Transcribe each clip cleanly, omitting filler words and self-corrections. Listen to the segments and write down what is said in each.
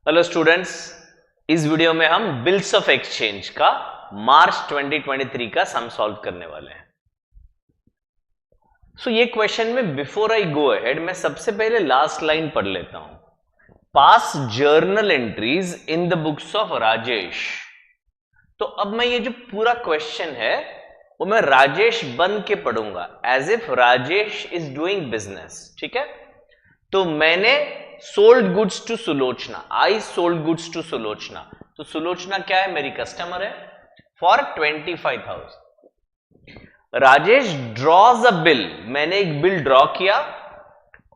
Hello students, इस video में हम बिल्स ऑफ एक्सचेंज का मार्च 2023 का सम सॉल्व करने वाले हैं। ये क्वेश्चन में बिफोर आई गो अहेड मैं सबसे पहले लास्ट लाइन पढ़ लेता हूं। पास journal entries in the books of Rajesh. तो अब मैं ये जो पूरा क्वेश्चन है वो मैं राजेश बन के पढ़ूंगा, as if Rajesh is doing business. ठीक है, तो मैंने sold goods to Sulochana, I sold goods to Sulochana. तो सुलोचना क्या है? मेरी कस्टमर है, for 25,000। Rajesh draws a bill, मैंने एक बिल ड्रॉ किया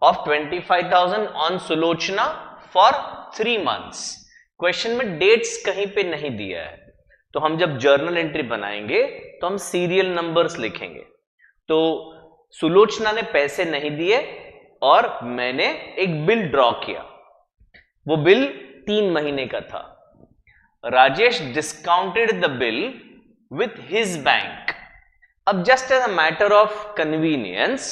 of 25,000 on Sulochana for 3 months। Question में डेट्स कहीं पे नहीं दिया है, तो हम जब जर्नल एंट्री बनाएंगे तो हम सीरियल नंबर्स लिखेंगे। तो सुलोचना ने पैसे नहीं दिए और मैंने एक बिल ड्रॉ किया, वो बिल 3 महीने का था। Rajesh discounted the bill with his bank. अब just as a matter of convenience,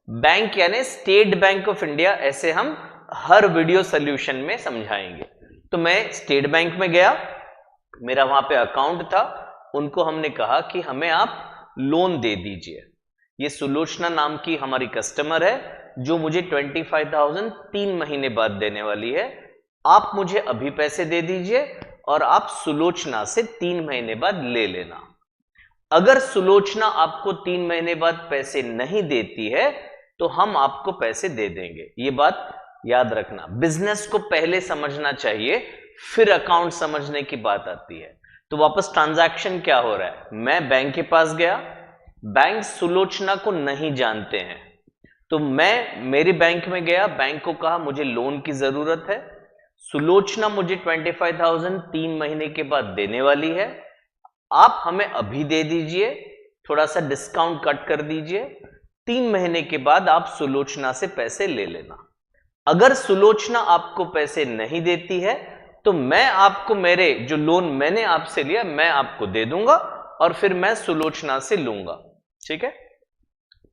bank यानी स्टेट बैंक ऑफ इंडिया, ऐसे हम हर वीडियो सोल्यूशन में समझाएंगे। तो मैं स्टेट बैंक में गया, मेरा वहां पे अकाउंट था, उनको हमने कहा कि हमें आप लोन दे दीजिए। ये सुलोचना नाम की हमारी कस्टमर है जो मुझे 25,000 3 महीने बाद देने वाली है। आप मुझे अभी पैसे दे दीजिए और आप सुलोचना से 3 महीने बाद ले लेना। अगर सुलोचना आपको 3 महीने बाद पैसे नहीं देती है तो हम आपको पैसे दे देंगे। ये बात याद रखना, बिजनेस को पहले समझना चाहिए, फिर अकाउंट समझने की बात आती है। तो वापस ट्रांजैक्शन क्या हो रहा है? मैं बैंक के पास गया, बैंक सुलोचना को नहीं जानते हैं, तो मैं मेरे बैंक में गया, बैंक को कहा मुझे लोन की जरूरत है, सुलोचना मुझे 25,000 3 महीने के बाद देने वाली है, आप हमें अभी दे दीजिए, थोड़ा सा डिस्काउंट कट कर दीजिए, 3 महीने के बाद आप सुलोचना से पैसे ले लेना। अगर सुलोचना आपको पैसे नहीं देती है तो मैं आपको मेरे जो लोन मैंने आपसे लिया मैं आपको दे दूंगा और फिर मैं सुलोचना से लूंगा। ठीक है,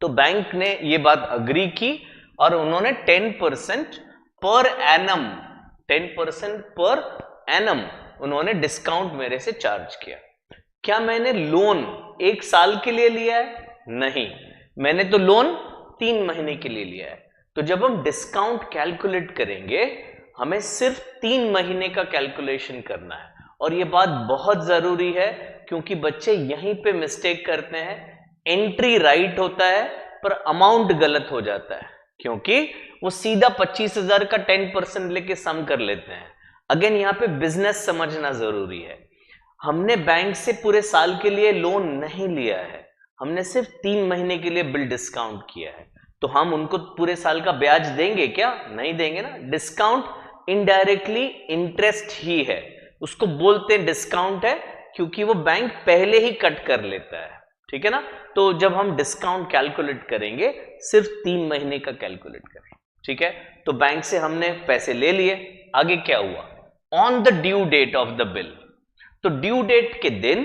तो बैंक ने ये बात अग्री की और उन्होंने 10% पर एनम, 10% पर एनम उन्होंने डिस्काउंट मेरे से चार्ज किया। क्या मैंने लोन 1 साल के लिए लिया है? नहीं, मैंने तो लोन 3 महीने के लिए लिया है। तो जब हम डिस्काउंट कैलकुलेट करेंगे हमें सिर्फ 3 महीने का कैलकुलेशन करना है। और यह बात बहुत जरूरी है क्योंकि बच्चे यहीं पे मिस्टेक करते हैं। एंट्री राइट होता है पर अमाउंट गलत हो जाता है, क्योंकि वो सीधा 25,000 का 10% लेके सम कर लेते हैं। अगेन यहां पे बिजनेस समझना जरूरी है। हमने बैंक से पूरे साल के लिए लोन नहीं लिया है, हमने सिर्फ 3 महीने के लिए बिल डिस्काउंट किया है। तो हम उनको पूरे साल का ब्याज देंगे क्या? नहीं देंगे ना। डिस्काउंट इनडायरेक्टली इंटरेस्ट ही है, उसको बोलते हैं डिस्काउंट है, क्योंकि वो बैंक पहले ही कट कर लेता है। ठीक है ना, तो जब हम डिस्काउंट कैलकुलेट करेंगे सिर्फ 3 महीने का कैलकुलेट करें। ठीक है, तो बैंक से हमने पैसे ले लिए, आगे क्या हुआ? On the due date of the bill, तो ड्यू डेट के दिन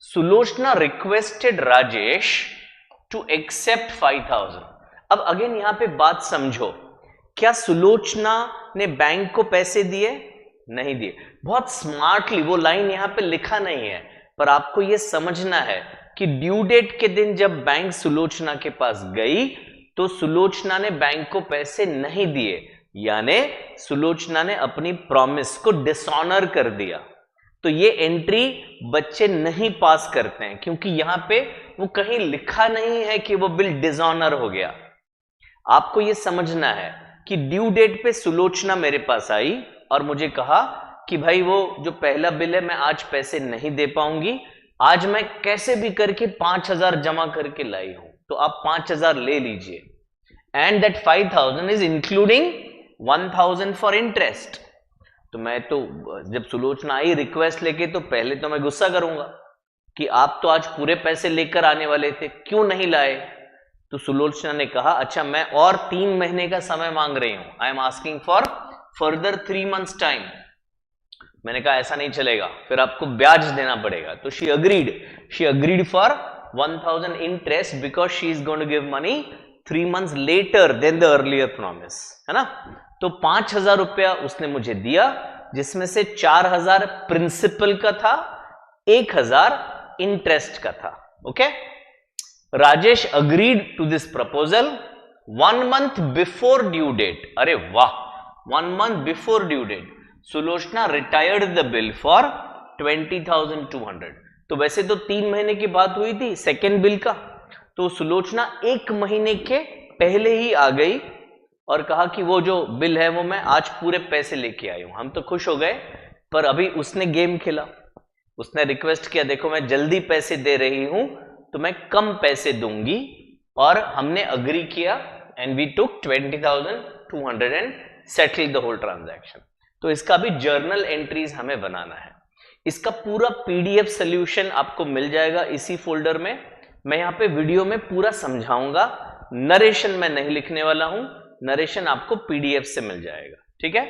Sulochana requested Rajesh to accept 5,000। अब अगेन यहां पे बात समझो, क्या सुलोचना ने बैंक को पैसे दिए? नहीं दिए। बहुत स्मार्टली वो लाइन यहां पे लिखा नहीं है, पर आपको यह समझना है कि ड्यू डेट के दिन जब बैंक सुलोचना के पास गई तो सुलोचना ने बैंक को पैसे नहीं दिए, यानी सुलोचना ने अपनी प्रॉमिस को डिसऑनर कर दिया। तो ये एंट्री बच्चे नहीं पास करते हैं क्योंकि यहां पे वो कहीं लिखा नहीं है कि वो बिल डिसऑनर हो गया। आपको ये समझना है कि ड्यू डेट पे सुलोचना मेरे पास आई और मुझे कहा कि भाई वो जो पहला बिल है मैं आज पैसे नहीं दे पाऊंगी, आज मैं कैसे भी करके 5,000 जमा करके लाई हूं, तो आप 5,000 ले लीजिए। And that 5,000 is including 1,000 for interest. तो मैं तो जब सुलोचना आई रिक्वेस्ट लेके तो पहले तो मैं गुस्सा करूंगा कि आप तो आज पूरे पैसे लेकर आने वाले थे, क्यों नहीं लाए? तो सुलोचना ने कहा अच्छा मैं और 3 महीने का समय मांग रही हूं, I am asking for further 3 months time. मैंने कहा ऐसा नहीं चलेगा, फिर आपको ब्याज देना पड़ेगा। तो she agreed for 1,000 interest because she is going to give money 3 months later than the earlier promise, है ना। तो 5,000 रुपया उसने मुझे दिया जिसमें से 4000 प्रिंसिपल का था, 1000 इंटरेस्ट का था। Okay, Rajesh agreed to this proposal 1 month before due date. अरे वाह, 1 month before due date Sulochana retired the bill for 20,200। तो वैसे तो 3 महीने की बात हुई थी सेकेंड बिल का, तो सुलोचना 1 महीने के पहले ही आ गई और कहा कि वो जो बिल है वो मैं आज पूरे पैसे लेके आई हूं। हम तो खुश हो गए, पर अभी उसने गेम खेला, उसने रिक्वेस्ट किया देखो मैं जल्दी पैसे दे रही हूं तो मैं कम पैसे दूंगी, और हमने अग्री किया and we took 20,200 and settle the whole transaction. तो इसका भी जर्नल एंट्रीज हमें बनाना है। इसका पूरा पीडीएफ सोल्यूशन आपको मिल जाएगा इसी फोल्डर में। मैं यहां पे वीडियो में पूरा समझाऊंगा, नरेशन मैं नहीं लिखने वाला हूं, नरेशन आपको पीडीएफ से मिल जाएगा। ठीक है,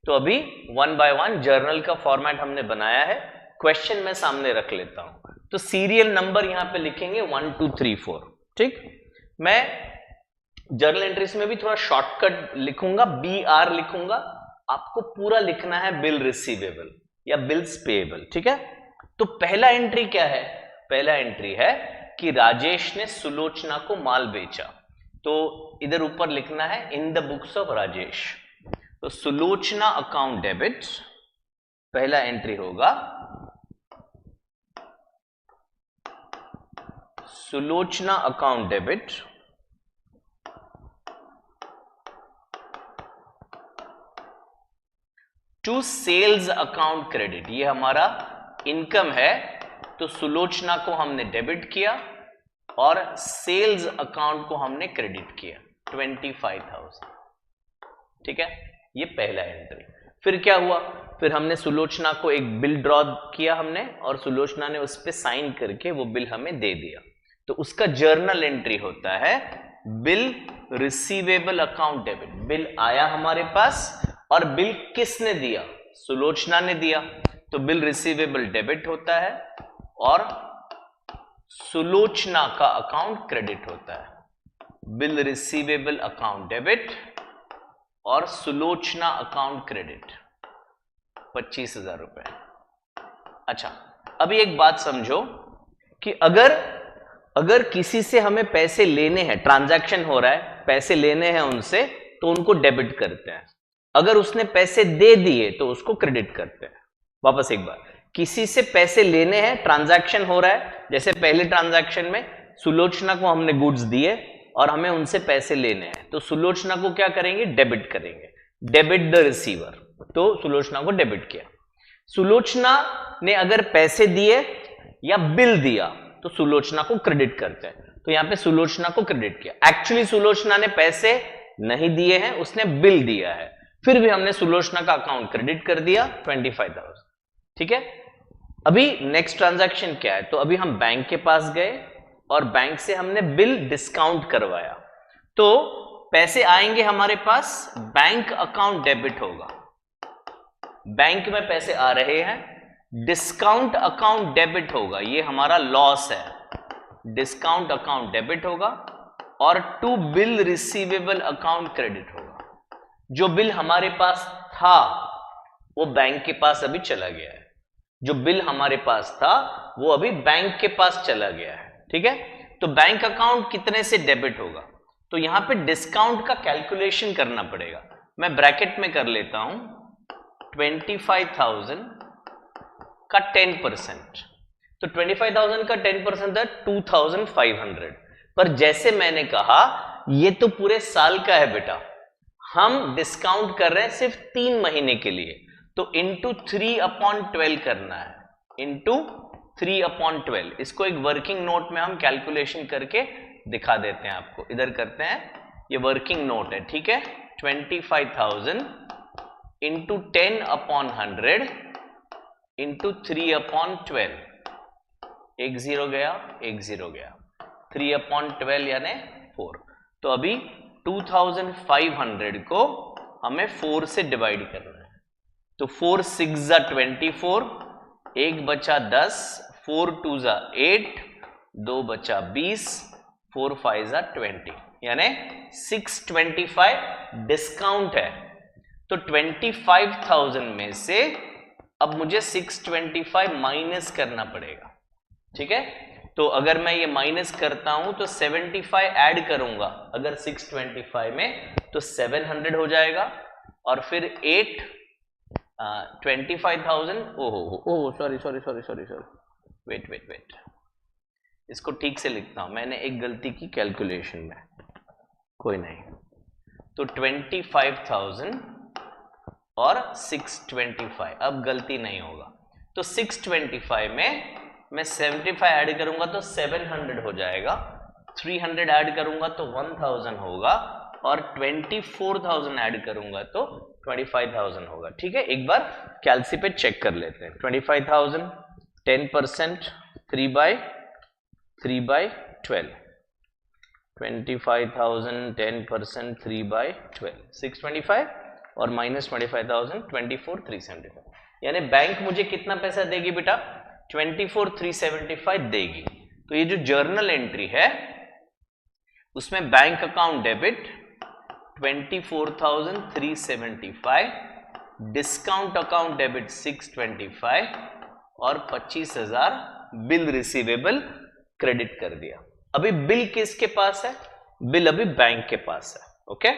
तो अभी 1 by 1 जर्नल का फॉर्मेट हमने बनाया है। क्वेश्चन मैं सामने रख लेता हूं, तो सीरियल नंबर यहां पे लिखेंगे 1 2 3 4। ठीक, मैं जर्नल एंट्रीज में भी थोड़ा शॉर्टकट लिखूंगा, BR लिखूंगा, आपको पूरा लिखना है बिल रिसीवेबल या बिल्स पेएबल। ठीक है, तो पहला एंट्री क्या है? पहला एंट्री है कि राजेश ने सुलोचना को माल बेचा, तो इधर ऊपर लिखना है in the books of Rajesh. तो सुलोचना अकाउंट डेबिट पहला एंट्री होगा, Sulochana account debit to sales account credit. ये हमारा इनकम है, तो सुलोचना को हमने डेबिट किया और सेल्स अकाउंट को हमने क्रेडिट किया 25,000। ठीक है, ये पहला एंट्री। फिर क्या हुआ? फिर हमने सुलोचना को एक बिल ड्रॉ किया हमने, और सुलोचना ने उस पर साइन करके वो बिल हमें दे दिया, तो उसका जर्नल एंट्री होता है bill receivable account debit. Bill आया हमारे पास और बिल किसने दिया? सुलोचना ने दिया, तो बिल रिसीवेबल डेबिट होता है और सुलोचना का अकाउंट क्रेडिट होता है। बिल रिसीवेबल अकाउंट डेबिट और सुलोचना अकाउंट क्रेडिट 25,000 रुपए। अच्छा, अभी एक बात समझो कि अगर किसी से हमें पैसे लेने हैं, ट्रांजैक्शन हो रहा है, पैसे लेने हैं उनसे, तो उनको डेबिट करते हैं। अगर उसने पैसे दे दिए तो उसको क्रेडिट करते हैं। वापस एक बार, किसी से पैसे लेने हैं, ट्रांजैक्शन हो रहा है, जैसे पहले ट्रांजैक्शन में सुलोचना को हमने गुड्स दिए और हमें उनसे पैसे लेने हैं, तो सुलोचना को क्या करेंगे? डेबिट करेंगे, डेबिट द रिसीवर। तो सुलोचना को डेबिट किया। सुलोचना ने अगर पैसे दिए या बिल दिया तो सुलोचना को क्रेडिट करते हैं, तो यहां पे सुलोचना को क्रेडिट किया। एक्चुअली सुलोचना ने पैसे नहीं दिए हैं, उसने बिल दिया है, फिर भी हमने सुलोचना का अकाउंट क्रेडिट कर दिया 25,000। ठीक है, अभी नेक्स्ट ट्रांजैक्शन क्या है? तो अभी हम बैंक के पास गए और बैंक से हमने बिल डिस्काउंट करवाया, तो पैसे आएंगे हमारे पास, बैंक अकाउंट डेबिट होगा, बैंक में पैसे आ रहे हैं, डिस्काउंट अकाउंट डेबिट होगा, ये हमारा लॉस है, डिस्काउंट अकाउंट डेबिट होगा, और to bill receivable account credit होगा। जो बिल हमारे पास था वो बैंक के पास अभी चला गया है, जो बिल हमारे पास था वो अभी बैंक के पास चला गया है। ठीक है, तो बैंक अकाउंट कितने से डेबिट होगा? तो यहां पे डिस्काउंट का कैलकुलेशन करना पड़ेगा, मैं ब्रैकेट में कर लेता हूं, 25,000 का 10%, तो 25,000 का 10% है 2,500। पर जैसे मैंने कहा ये तो पूरे साल का है बेटा, हम डिस्काउंट कर रहे हैं सिर्फ 3 महीने के लिए, तो इंटू 3/12 करना है, इंटू 3/12। इसको एक वर्किंग नोट में हम कैलकुलेशन करके दिखा देते हैं आपको, इधर करते हैं, ये वर्किंग नोट है। ठीक है, 25,000 इंटू 10/100 इंटू 3/12, एक जीरो गया, एक जीरो गया, 3/12 यानी 4। तो अभी 2,500 को हमें 4 से डिवाइड करना है, तो 4 6 जा 24, एक बचा 10, 4 2 जा 8, 2 बचा 20, 4 5 जा 20, यानी 625 डिस्काउंट है। तो 25,000 में से अब मुझे 625 माइनस करना पड़ेगा, ठीक है। तो अगर मैं ये माइनस करता हूं तो 75 ऐड करूंगा अगर 625 में तो 700 हो जाएगा, और फिर 25,000 ओहो सॉरी, वेट, इसको ठीक से लिखता हूं, मैंने एक गलती की कैलकुलेशन में, कोई नहीं। तो 25,000 और 625, अब गलती नहीं होगा। तो 625 में मैं 75 ऐड करूंगा तो 700 हो जाएगा, 300 ऐड करूंगा तो 1000 होगा, और 24,000 ऐड करूंगा तो 25,000 होगा, ठीक है। एक बार कैलसी पे चेक कर लेते हैं। 25,000 10% 3/12, 25,000 10% 3/12 625, और माइनस 25,000 24,375, यानी बैंक मुझे कितना पैसा देगी बेटा? 24,375 देगी। तो ये जो जर्नल एंट्री है उसमें bank account debit 24,375, discount account debit 625, और 25,000 बिल रिसीवेबल क्रेडिट कर दिया। अभी बिल किसके पास है? बिल अभी बैंक के पास है, ओके।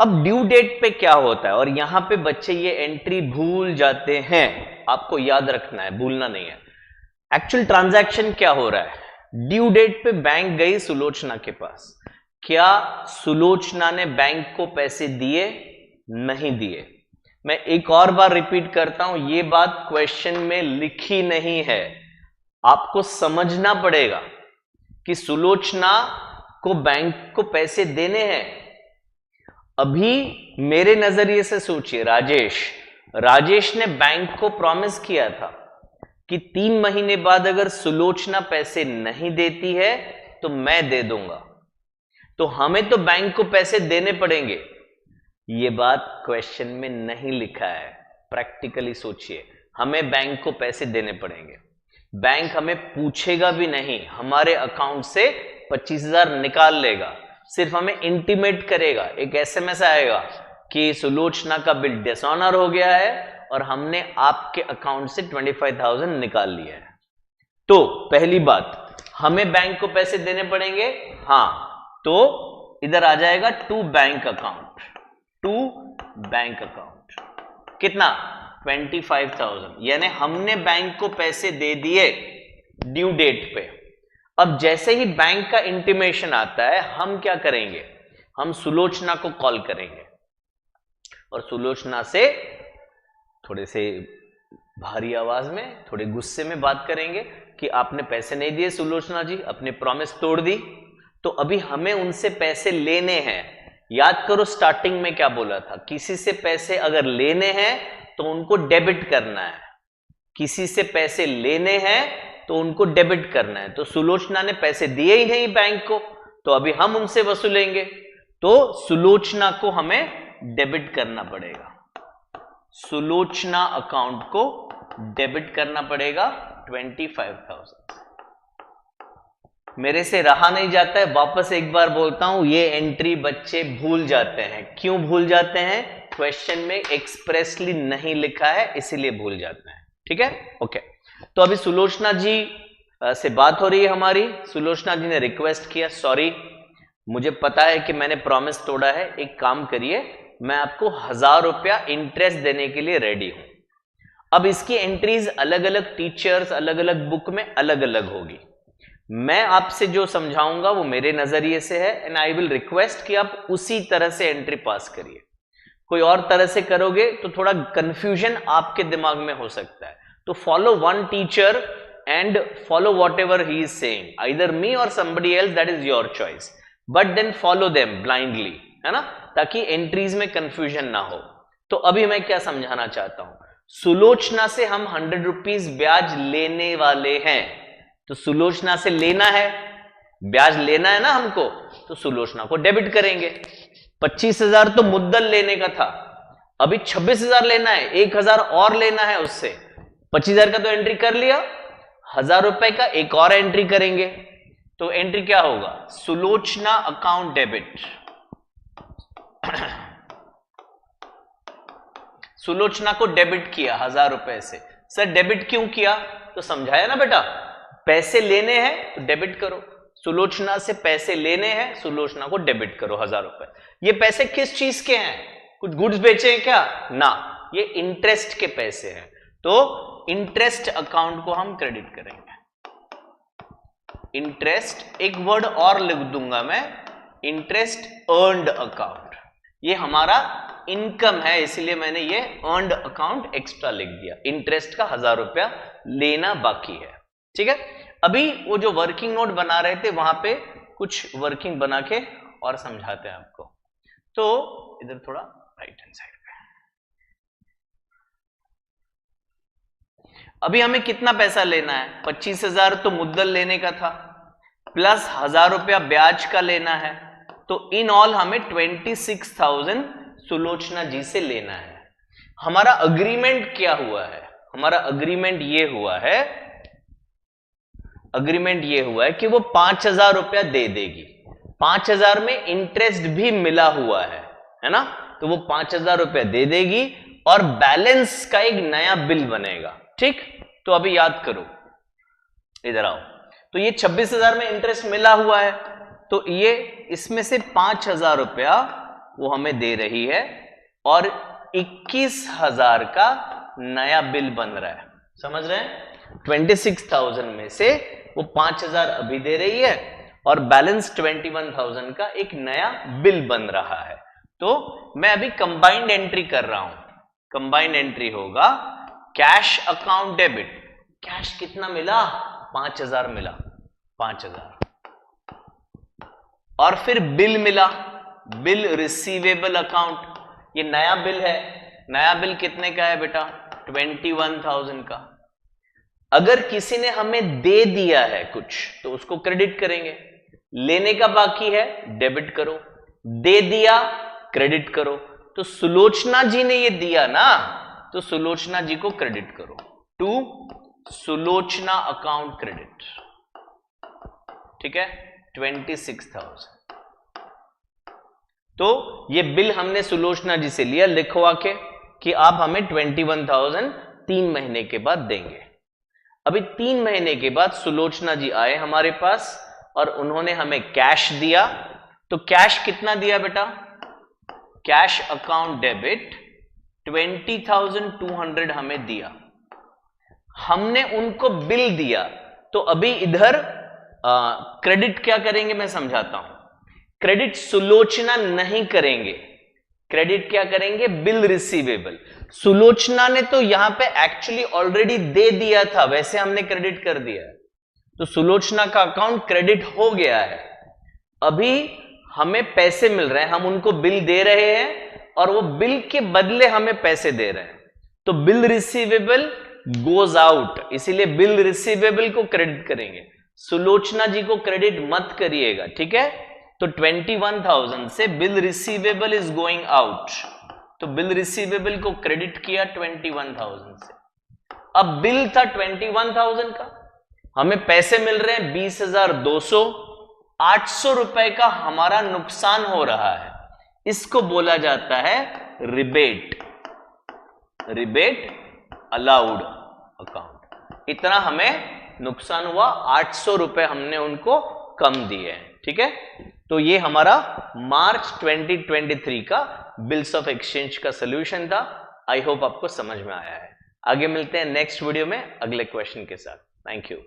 अब ड्यू डेट पे क्या होता है, और यहां पे बच्चे ये एंट्री भूल जाते हैं, आपको याद रखना है, भूलना नहीं है। एक्चुअल ट्रांजैक्शन क्या हो रहा है? ड्यू डेट पे बैंक गई सुलोचना के पास, क्या सुलोचना ने बैंक को पैसे दिए? नहीं दिए। मैं एक और बार रिपीट करता हूं, ये बात क्वेश्चन में लिखी नहीं है, आपको समझना पड़ेगा कि सुलोचना को बैंक को पैसे देने हैं। अभी मेरे नजरिए से सोचिए, राजेश ने बैंक को प्रॉमिस किया था कि 3 महीने बाद अगर सुलोचना पैसे नहीं देती है तो मैं दे दूंगा, तो हमें तो बैंक को पैसे देने पड़ेंगे। ये बात क्वेश्चन में नहीं लिखा है, प्रैक्टिकली सोचिए, हमें बैंक को पैसे देने पड़ेंगे। बैंक हमें पूछेगा भी नहीं, हमारे अकाउंट से 25,000 निकाल लेगा, सिर्फ हमें इंटीमेट करेगा, एक एसएमएस आएगा कि सुलोचना का बिल डिसऑनर हो गया है और हमने आपके अकाउंट से 25,000 निकाल लिया है। तो पहली बात, हमें बैंक को पैसे देने पड़ेंगे, हाँ, तो इधर आ जाएगा टू बैंक अकाउंट, कितना? 25,000, यानी हमने बैंक को पैसे दे दिए ड्यू डेट पे। अब जैसे ही बैंक का इंटीमेशन आता है, हम क्या करेंगे? हम सुलोचना को कॉल करेंगे और सुलोचना से थोड़े से भारी आवाज में, थोड़े गुस्से में बात करेंगे कि आपने पैसे नहीं दिए सुलोचना जी, अपनी प्रॉमिस तोड़ दी, तो अभी हमें उनसे पैसे लेने हैं। याद करो स्टार्टिंग में क्या बोला था, किसी से पैसे अगर लेने हैं तो उनको डेबिट करना है, किसी से पैसे लेने हैं तो उनको डेबिट करना है। तो सुलोचना ने पैसे दिए ही नहीं बैंक को, तो अभी हम उनसे वसूलेंगे, तो सुलोचना को हमें डेबिट करना पड़ेगा, सुलोचना अकाउंट को डेबिट करना पड़ेगा 25,000। मेरे से रहा नहीं जाता है, वापस एक बार बोलता हूं, ये एंट्री बच्चे भूल जाते हैं। क्यों भूल जाते हैं? क्वेश्चन में एक्सप्रेसली नहीं लिखा है, इसीलिए भूल जाते हैं, ठीक है, ओके। तो अभी सुलोचना जी से बात हो रही है हमारी। सुलोचना जी ने रिक्वेस्ट किया, सॉरी मुझे पता है कि मैंने प्रॉमिस तोड़ा है, एक काम करिए, मैं आपको 1,000 रुपया इंटरेस्ट देने के लिए रेडी हूं। अब इसकी एंट्रीज अलग अलग टीचर्स, अलग अलग बुक में अलग अलग होगी। मैं आपसे जो समझाऊंगा वो मेरे नजरिए से है, एंड आई विल रिक्वेस्ट कि आप उसी तरह से एंट्री पास करिए। कोई और तरह से करोगे तो थोड़ा कंफ्यूजन आपके दिमाग में हो सकता है। तो follow one teacher and follow whatever he is saying, either me or somebody else, that is your choice, but then follow them blindly, है ना, ताकि एंट्रीज में कंफ्यूजन ना हो। तो अभी मैं क्या समझाना चाहता हूं, सुलोचना से हम 100 रुपीज ब्याज लेने वाले हैं, तो सुलोचना से लेना है, ब्याज लेना है ना हमको, तो सुलोचना को डेबिट करेंगे। 25,000 तो मुद्दल लेने का था, अभी 26,000 लेना है, 1,000 और लेना है उससे। 25,000 का तो एंट्री कर लिया, 1,000 रुपए का एक और एंट्री करेंगे, तो एंट्री क्या होगा? सुलोचना अकाउंट डेबिट सुलोचना को डेबिट किया 1000 रुपए से। सर डेबिट क्यों किया? तो समझाया ना बेटा, पैसे लेने हैं तो डेबिट करो, सुलोचना से पैसे लेने हैं, सुलोचना को डेबिट करो 1000 रुपए। ये पैसे किस चीज के हैं? कुछ गुड्स बेचे हैं क्या? ना, ये इंटरेस्ट के पैसे हैं, तो इंटरेस्ट अकाउंट को हम क्रेडिट करेंगे। इंटरेस्ट, एक वर्ड और लिख दूंगा मैं, इंटरेस्ट अर्न्ड अकाउंट। ये हमारा इनकम है, इसीलिए मैंने ये अर्न्ड अकाउंट एक्स्ट्रा लिख दिया। इंटरेस्ट का 1000 रुपया लेना बाकी है, ठीक है। अभी वो जो वर्किंग नोट बना रहे थे वहां पे कुछ वर्किंग बना के और समझाते हैं आपको। तो इधर थोड़ा राइट हैंड साइड पे, अभी हमें कितना पैसा लेना है? 25,000 तो मुद्दल लेने का था, प्लस 1000 रुपया ब्याज का लेना है, तो इन ऑल हमें 26,000 सुलोचना जी से लेना है। हमारा अग्रीमेंट क्या हुआ है? हमारा अग्रीमेंट ये हुआ है, अग्रीमेंट ये हुआ है कि वो 5,000 रुपया दे देगी। 5,000 में इंटरेस्ट भी मिला हुआ है ना, तो वो 5,000 रुपया दे देगी और बैलेंस का एक नया बिल बनेगा, ठीक। तो अभी याद करो, इधर आओ, तो ये 26,000 में इंटरेस्ट मिला हुआ है, तो ये इसमें से 5,000 रुपया वो हमें दे रही है और 21,000 का नया बिल बन रहा है, समझ रहे हैं? 26,000 में से वो 5,000 अभी दे रही है और बैलेंस 21,000 का एक नया बिल बन रहा है। तो मैं अभी कंबाइंड एंट्री कर रहा हूं। कंबाइंड एंट्री होगा कैश अकाउंट डेबिट, कैश कितना मिला? 5,000 मिला, 5,000, और फिर बिल मिला, बिल रिसीवेबल अकाउंट, ये नया बिल है। नया बिल कितने का है बेटा? 21,000 का। अगर किसी ने हमें दे दिया है कुछ तो उसको क्रेडिट करेंगे, लेने का बाकी है डेबिट करो, दे दिया क्रेडिट करो। तो सुलोचना जी ने ये दिया ना, तो सुलोचना जी को क्रेडिट करो, टू सुलोचना अकाउंट क्रेडिट, ठीक है, 26,000। तो ये बिल हमने सुलोचना जी से लिया लिखवा के कि आप हमें 21,000 3 महीने के बाद देंगे। अभी 3 महीने के बाद सुलोचना जी आए हमारे पास और उन्होंने हमें कैश दिया। तो कैश कितना दिया बेटा? कैश अकाउंट डेबिट 20,200 हमें दिया। हमने उनको बिल दिया, तो अभी इधर क्रेडिट क्या करेंगे मैं समझाता हूं। क्रेडिट सुलोचना नहीं करेंगे, क्रेडिट क्या करेंगे? Bill receivable. सुलोचना ने तो यहां पे एक्चुअली ऑलरेडी दे दिया था, वैसे हमने क्रेडिट कर दिया है, तो सुलोचना का अकाउंट क्रेडिट हो गया है। अभी हमें पैसे मिल रहे हैं, हम उनको बिल दे रहे हैं और वो बिल के बदले हमें पैसे दे रहे हैं, तो बिल रिसीवेबल गोज आउट, इसीलिए बिल रिसीवेबल को क्रेडिट करेंगे, सुलोचना जी को क्रेडिट मत करिएगा, ठीक है। तो 21,000 से bill receivable is going out, तो बिल रिसीवेबल को क्रेडिट किया 21,000 से। अब बिल था 21,000 का, हमें पैसे मिल रहे हैं 20,200, 800 रुपए का हमारा नुकसान हो रहा है, इसको बोला जाता है रिबेट, रिबेट अलाउड अकाउंट। इतना हमें नुकसान हुआ, 800 रुपए हमने उनको कम दिए हैं, ठीक है। तो ये हमारा मार्च 2023 का बिल्स ऑफ एक्सचेंज का सॉल्यूशन था। आई होप आपको समझ में आया है। आगे मिलते हैं नेक्स्ट वीडियो में अगले क्वेश्चन के साथ। Thank you.